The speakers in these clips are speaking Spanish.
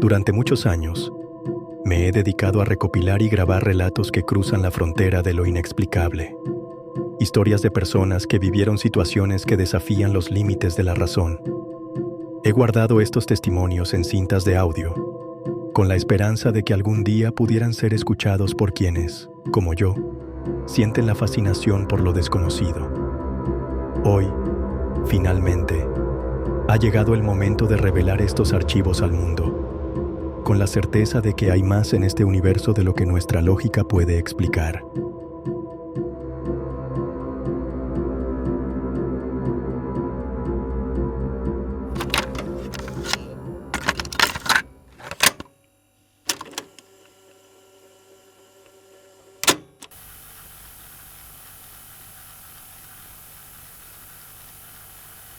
Durante muchos años, me he dedicado a recopilar y grabar relatos que cruzan la frontera de lo inexplicable. Historias de personas que vivieron situaciones que desafían los límites de la razón. He guardado estos testimonios en cintas de audio, con la esperanza de que algún día pudieran ser escuchados por quienes, como yo, sienten la fascinación por lo desconocido. Hoy, finalmente, ha llegado el momento de revelar estos archivos al mundo, con la certeza de que hay más en este universo de lo que nuestra lógica puede explicar.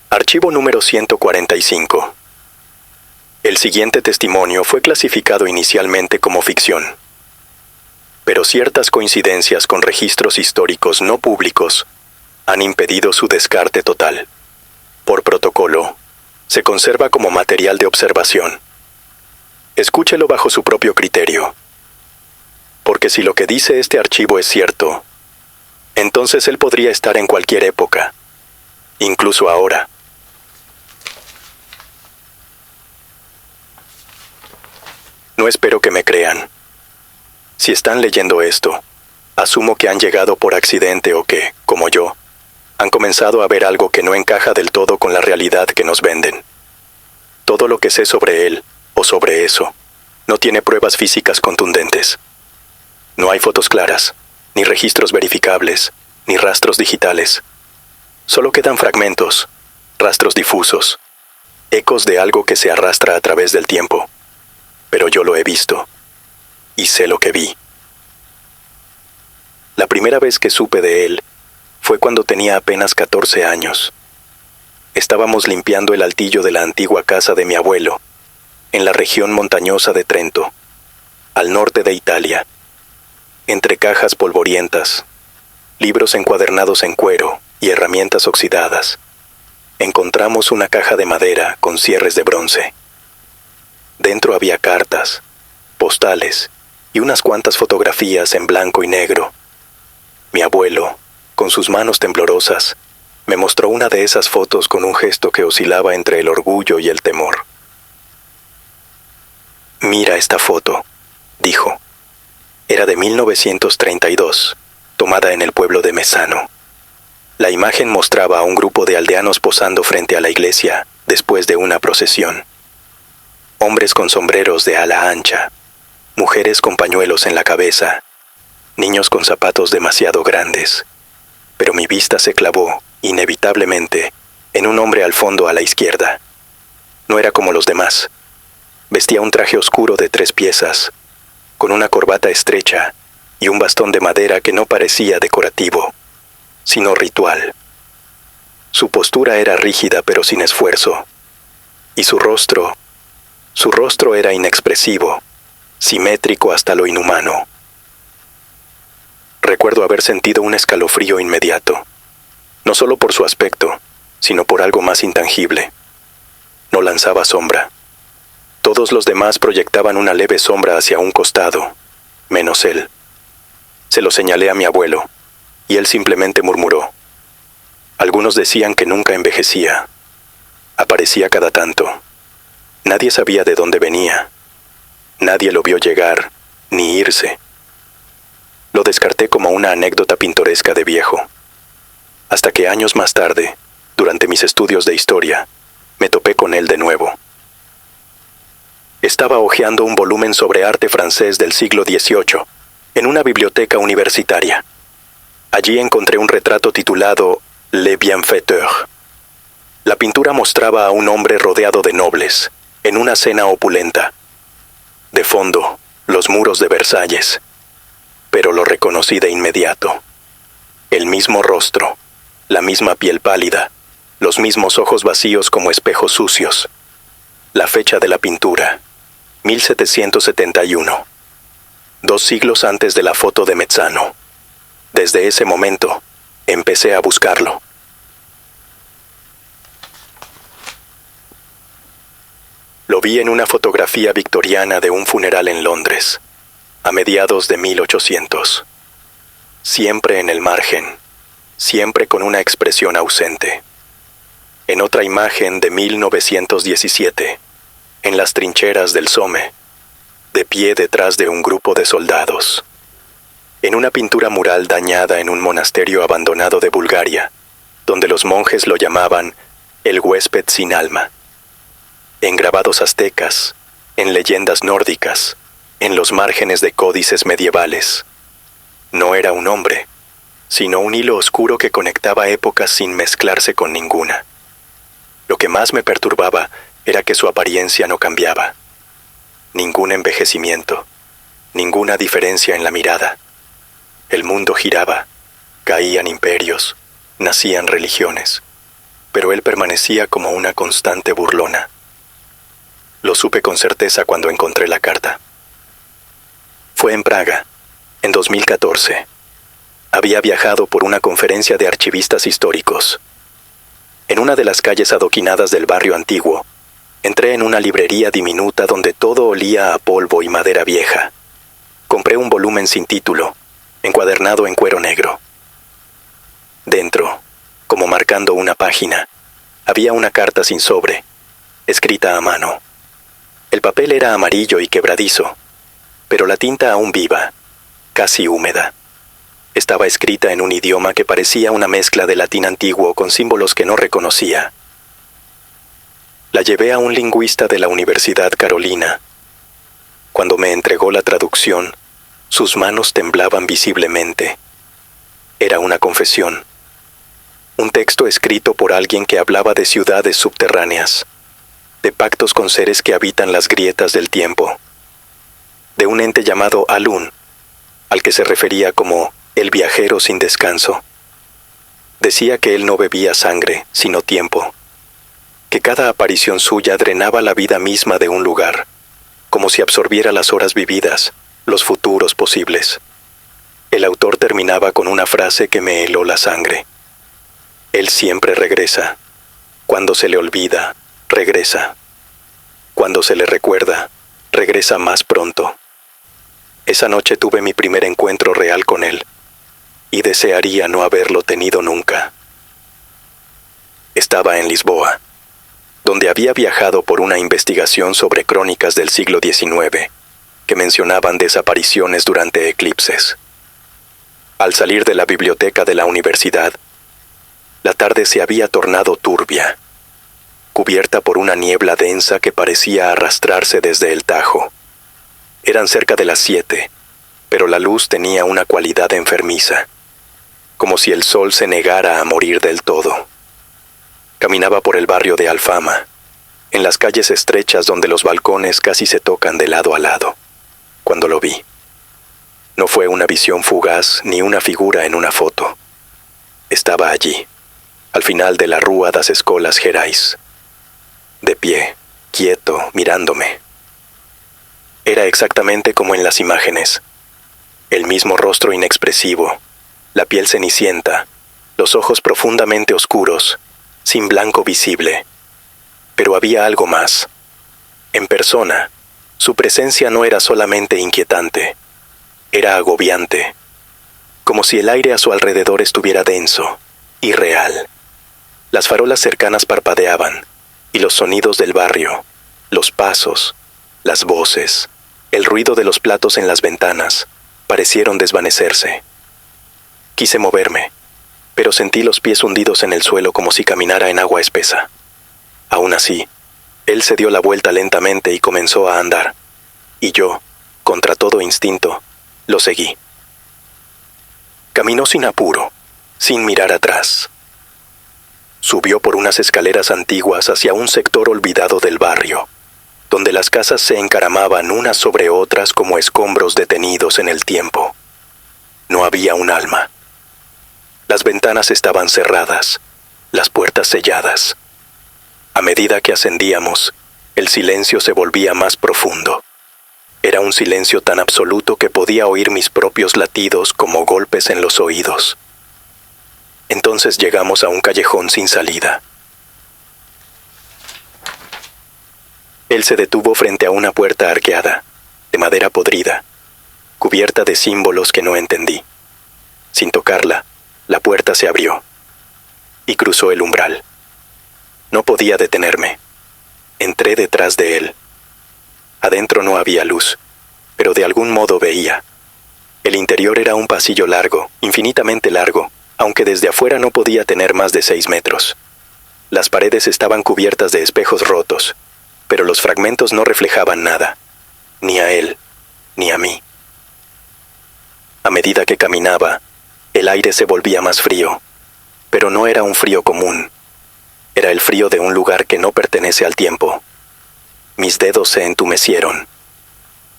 Archivo número 145. El siguiente testimonio fue clasificado inicialmente como ficción, pero ciertas coincidencias con registros históricos no públicos han impedido su descarte total. Por protocolo, se conserva como material de observación. Escúchelo bajo su propio criterio, porque si lo que dice este archivo es cierto, entonces él podría estar en cualquier época, incluso ahora. No espero que me crean. Si están leyendo esto, asumo que han llegado por accidente o que, como yo, han comenzado a ver algo que no encaja del todo con la realidad que nos venden. Todo lo que sé sobre él, o sobre eso, no tiene pruebas físicas contundentes. No hay fotos claras, ni registros verificables, ni rastros digitales. Solo quedan fragmentos, rastros difusos, ecos de algo que se arrastra a través del tiempo. Pero yo lo he visto, y sé lo que vi. La primera vez que supe de él fue cuando tenía apenas 14 años. Estábamos limpiando el altillo de la antigua casa de mi abuelo, en la región montañosa de Trento, al norte de Italia. Entre cajas polvorientas, libros encuadernados en cuero y herramientas oxidadas, encontramos una caja de madera con cierres de bronce. Dentro había cartas, postales y unas cuantas fotografías en blanco y negro. Mi abuelo, con sus manos temblorosas, me mostró una de esas fotos con un gesto que oscilaba entre el orgullo y el temor. «Mira esta foto», dijo. Era de 1932, tomada en el pueblo de Mezzano. La imagen mostraba a un grupo de aldeanos posando frente a la iglesia después de una procesión. Hombres con sombreros de ala ancha, mujeres con pañuelos en la cabeza, niños con zapatos demasiado grandes. Pero mi vista se clavó, inevitablemente, en un hombre al fondo a la izquierda. No era como los demás. Vestía un traje oscuro de 3 piezas, con una corbata estrecha y un bastón de madera que no parecía decorativo, sino ritual. Su postura era rígida pero sin esfuerzo, y su rostro era inexpresivo, simétrico hasta lo inhumano. Recuerdo haber sentido un escalofrío inmediato, no solo por su aspecto, sino por algo más intangible. No lanzaba sombra. Todos los demás proyectaban una leve sombra hacia un costado, menos él. Se lo señalé a mi abuelo, y él simplemente murmuró. Algunos decían que nunca envejecía. Aparecía cada tanto. Nadie sabía de dónde venía. Nadie lo vio llegar, ni irse. Lo descarté como una anécdota pintoresca de viejo. Hasta que años más tarde, durante mis estudios de historia, me topé con él de nuevo. Estaba hojeando un volumen sobre arte francés del siglo XVIII, en una biblioteca universitaria. Allí encontré un retrato titulado Le Bienfaiteur. La pintura mostraba a un hombre rodeado de nobles, en una cena opulenta. De fondo, los muros de Versalles. Pero lo reconocí de inmediato. El mismo rostro, la misma piel pálida, los mismos ojos vacíos como espejos sucios. La fecha de la pintura, 1771. 2 siglos antes de la foto de Mezzano. Desde ese momento, empecé a buscarlo. vi en una fotografía victoriana de un funeral en Londres, a mediados de 1800. Siempre en el margen, siempre con una expresión ausente. En otra imagen de 1917, en las trincheras del Somme, de pie detrás de un grupo de soldados. En una pintura mural dañada en un monasterio abandonado de Bulgaria, donde los monjes lo llamaban el huésped sin alma. En grabados aztecas, en leyendas nórdicas, en los márgenes de códices medievales. No era un hombre, sino un hilo oscuro que conectaba épocas sin mezclarse con ninguna. Lo que más me perturbaba era que su apariencia no cambiaba. Ningún envejecimiento, ninguna diferencia en la mirada. El mundo giraba, caían imperios, nacían religiones, pero él permanecía como una constante burlona. Lo supe con certeza cuando encontré la carta. Fue en Praga, en 2014. Había viajado por una conferencia de archivistas históricos. En una de las calles adoquinadas del barrio antiguo, entré en una librería diminuta donde todo olía a polvo y madera vieja. Compré un volumen sin título, encuadernado en cuero negro. Dentro, como marcando una página, había una carta sin sobre, escrita a mano. El papel era amarillo y quebradizo, pero la tinta aún viva, casi húmeda. Estaba escrita en un idioma que parecía una mezcla de latín antiguo con símbolos que no reconocía. La llevé a un lingüista de la Universidad Carolina. Cuando me entregó la traducción, sus manos temblaban visiblemente. Era una confesión. Un texto escrito por alguien que hablaba de ciudades subterráneas, de pactos con seres que habitan las grietas del tiempo, de un ente llamado Alun, al que se refería como el viajero sin descanso. Decía que él no bebía sangre, sino tiempo, que cada aparición suya drenaba la vida misma de un lugar, como si absorbiera las horas vividas, los futuros posibles. El autor terminaba con una frase que me heló la sangre. Él siempre regresa. Cuando se le olvida, regresa. Cuando se le recuerda, regresa más pronto. Esa noche tuve mi primer encuentro real con él, y desearía no haberlo tenido nunca. Estaba en Lisboa, donde había viajado por una investigación sobre crónicas del siglo XIX, que mencionaban desapariciones durante eclipses. Al salir de la biblioteca de la universidad, la tarde se había tornado turbia, cubierta por una niebla densa que parecía arrastrarse desde el Tajo. Eran cerca de las 7, pero la luz tenía una cualidad enfermiza, como si el sol se negara a morir del todo. Caminaba por el barrio de Alfama, en las calles estrechas donde los balcones casi se tocan de lado a lado, cuando lo vi. No fue una visión fugaz ni una figura en una foto. Estaba allí, al final de la Rúa das Escolas Gerais, de pie, quieto, mirándome. Era exactamente como en las imágenes. El mismo rostro inexpresivo, la piel cenicienta, los ojos profundamente oscuros, sin blanco visible. Pero había algo más. En persona, su presencia no era solamente inquietante, era agobiante, como si el aire a su alrededor estuviera denso, irreal. Las farolas cercanas parpadeaban, y los sonidos del barrio, los pasos, las voces, el ruido de los platos en las ventanas, parecieron desvanecerse. Quise moverme, pero sentí los pies hundidos en el suelo como si caminara en agua espesa. Aún así, él se dio la vuelta lentamente y comenzó a andar, y yo, contra todo instinto, lo seguí. Caminó sin apuro, sin mirar atrás. Subió por unas escaleras antiguas hacia un sector olvidado del barrio, donde las casas se encaramaban unas sobre otras como escombros detenidos en el tiempo. No había un alma. Las ventanas estaban cerradas, las puertas selladas. A medida que ascendíamos, el silencio se volvía más profundo. Era un silencio tan absoluto que podía oír mis propios latidos como golpes en los oídos. Entonces llegamos a un callejón sin salida. Él se detuvo frente a una puerta arqueada, de madera podrida, cubierta de símbolos que no entendí. Sin tocarla, la puerta se abrió y cruzó el umbral. No podía detenerme. Entré detrás de él. Adentro no había luz, pero de algún modo veía. El interior era un pasillo largo, infinitamente largo, aunque desde afuera no podía tener más de 6 metros. Las paredes estaban cubiertas de espejos rotos, pero los fragmentos no reflejaban nada, ni a él, ni a mí. A medida que caminaba, el aire se volvía más frío, pero no era un frío común. Era el frío de un lugar que no pertenece al tiempo. Mis dedos se entumecieron.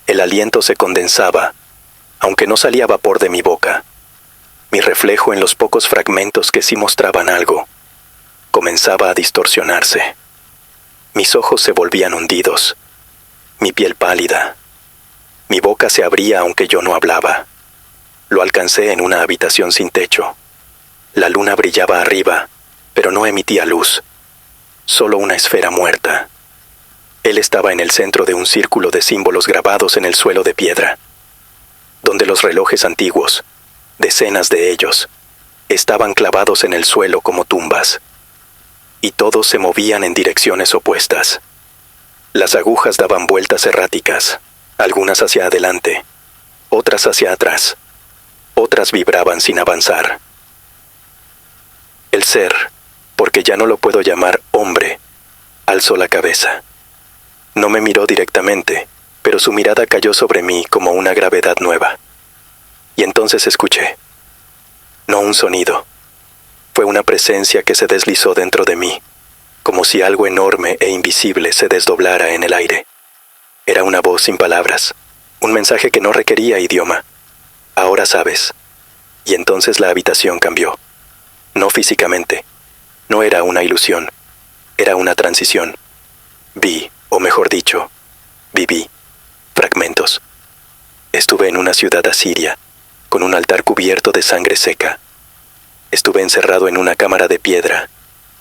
El aliento se condensaba, aunque no salía vapor de mi boca. Mi reflejo en los pocos fragmentos que sí mostraban algo comenzaba a distorsionarse. Mis ojos se volvían hundidos, mi piel pálida. Mi boca se abría aunque yo no hablaba. Lo alcancé en una habitación sin techo. La luna brillaba arriba, pero no emitía luz, solo una esfera muerta. Él estaba en el centro de un círculo de símbolos grabados en el suelo de piedra, donde los relojes antiguos, decenas de ellos, estaban clavados en el suelo como tumbas, y todos se movían en direcciones opuestas. Las agujas daban vueltas erráticas, algunas hacia adelante, otras hacia atrás, otras vibraban sin avanzar. El ser, porque ya no lo puedo llamar hombre, alzó la cabeza. No me miró directamente, pero su mirada cayó sobre mí como una gravedad nueva. Y entonces escuché. No un sonido. Fue una presencia que se deslizó dentro de mí, como si algo enorme e invisible se desdoblara en el aire. Era una voz sin palabras, un mensaje que no requería idioma. Ahora sabes. Y entonces la habitación cambió. No físicamente. No era una ilusión. Era una transición. Vi, o mejor dicho, viví, fragmentos. Estuve en una ciudad asiria, con un altar cubierto de sangre seca. Estuve encerrado en una cámara de piedra,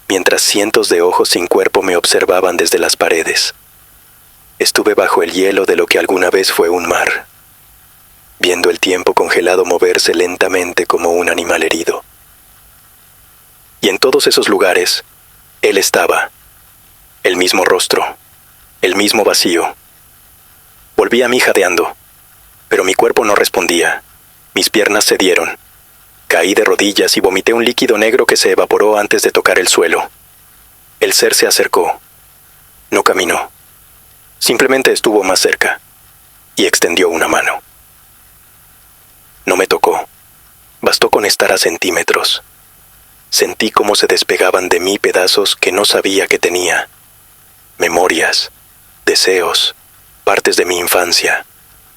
mientras cientos de ojos sin cuerpo me observaban desde las paredes. Estuve bajo el hielo de lo que alguna vez fue un mar, viendo el tiempo congelado moverse lentamente como un animal herido. Y en todos esos lugares, él estaba, el mismo rostro, el mismo vacío. Volví a mí jadeando, pero mi cuerpo no respondía. Mis piernas cedieron. Caí de rodillas y vomité un líquido negro que se evaporó antes de tocar el suelo. El ser se acercó. No caminó. Simplemente estuvo más cerca y extendió una mano. No me tocó. Bastó con estar a centímetros. Sentí cómo se despegaban de mí pedazos que no sabía que tenía. Memorias, deseos, partes de mi infancia,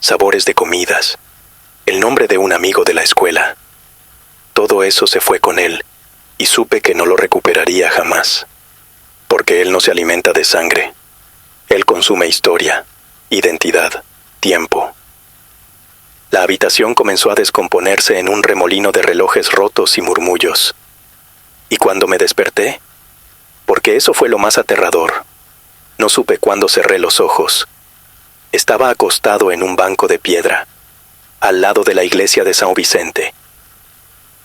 sabores de comidas, el nombre de un amigo de la escuela. Todo eso se fue con él, y supe que no lo recuperaría jamás, porque él no se alimenta de sangre. Él consume historia, identidad, tiempo. La habitación comenzó a descomponerse en un remolino de relojes rotos y murmullos. Y cuando me desperté, porque eso fue lo más aterrador, no supe cuándo cerré los ojos. Estaba acostado en un banco de piedra, al lado de la iglesia de San Vicente.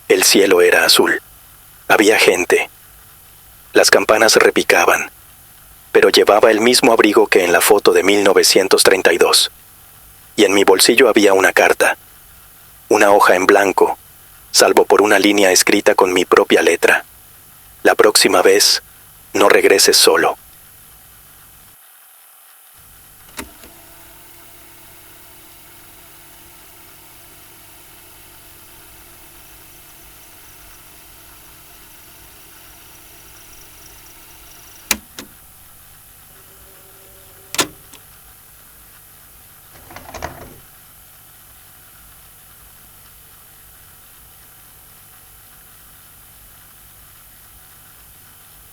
El cielo era azul. Había gente. Las campanas repicaban, pero llevaba el mismo abrigo que en la foto de 1932. Y en mi bolsillo había una carta, una hoja en blanco, salvo por una línea escrita con mi propia letra. La próxima vez, no regreses solo.